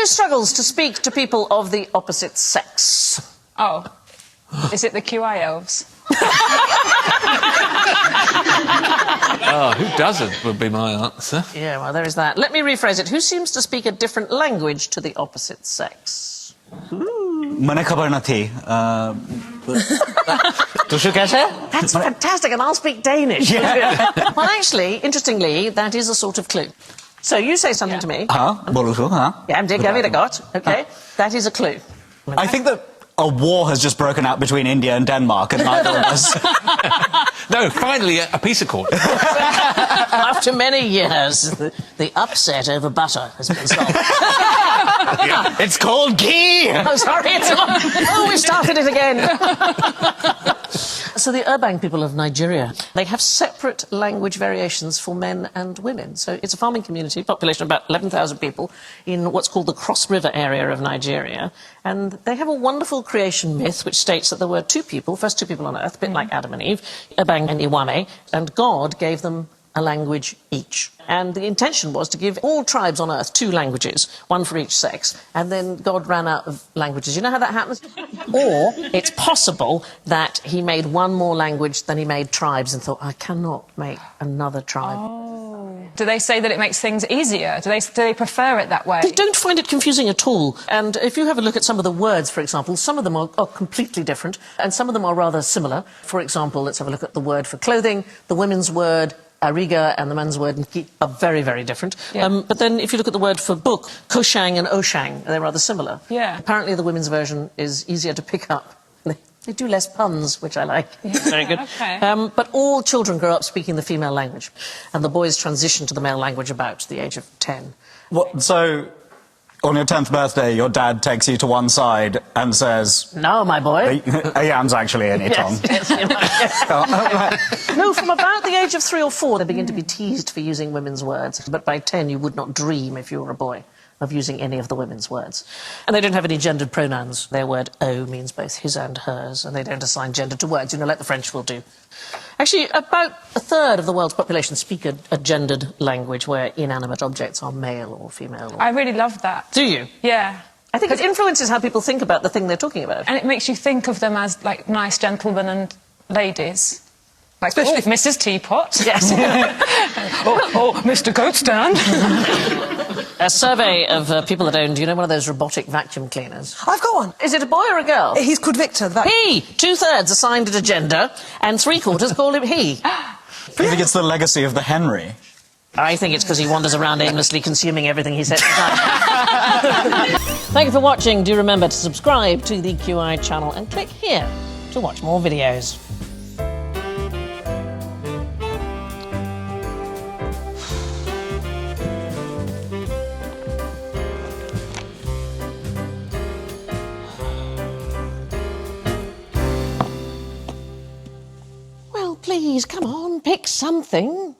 Who struggles to speak to people of the opposite sex? Oh. Is it the QI elves? Oh, who doesn't would be my answer. Yeah, well, there is that. Let me rephrase it. Who seems to speak a different language to the opposite sex? મને ખબર નથી. તો શું કહે છે? That's fantastic, and I'll speak Danish. Well, actually, interestingly, that is a sort of clue. So you say something to me. બોલું છું, હા. Yeah, det gør vi da godt. Okay, that is a clue. I think that a war has just broken out between India and Denmark, and neither of us... No, finally, a peace accord. After many years, the upset over butter has been solved. It's called ghee! Oh, sorry, it's not. Oh, we started it again. So the Urbang people of Nigeria, they have separate language variations for men and women. So it's a farming community, population of about 11,000 people in what's called the Cross River area of Nigeria. And they have a wonderful creation myth which states that there were first two people on earth, a bit like Adam and Eve, Urbang and Iwame, and God gave them a language each. And the intention was to give all tribes on earth 2 languages, one for each sex, and then God ran out of languages. You know how that happens? Or it's possible that he made one more language than he made tribes and thought, I cannot make another tribe. Oh. Do they say that it makes things easier? Do they prefer it that way? They don't find it confusing at all. And if you have a look at some of the words, for example, some of them are completely different, and some of them are rather similar. For example, let's have a look at the word for clothing, the women's word, ariga, and the man's word are very, very different. Yeah. But then if you look at the word for book, koshang and oshang, they're rather similar. Yeah. Apparently the women's version is easier to pick up. They do less puns, which I like. Very good. Okay. But all children grow up speaking the female language, and the boys transition to the male language about the age of 10. So, on your 10th birthday, your dad takes you to one side and says... No, my boy. A yam's actually in it, Tom. Yes, No, from about the age of 3 or 4, they begin to be teased for using women's words. But by 10, you would not dream, if you were a boy, of using any of the women's words. And they don't have any gendered pronouns. Their word "o" means both his and hers, and they don't assign gender to words, like the French will do. Actually, about a third of the world's population speak a gendered language where inanimate objects are male or female. I really love that. Do you? Yeah. I think it influences how people think about the thing they're talking about. And it makes you think of them as, like, nice gentlemen and ladies. Like, especially Mrs. Teapot. Yes. Mr. Goatstand. A survey of people that own, do you know one of those robotic vacuum cleaners? I've got one. Is it a boy or a girl? He's called Victor. He! 2/3 assigned it a gender, and 3/4 call him he. I think it's the legacy of the Henry. I think it's because he wanders around aimlessly consuming everything he sets aside. Thank you for watching. Do remember to subscribe to the QI channel and click here to watch more videos. Please, come on, pick something.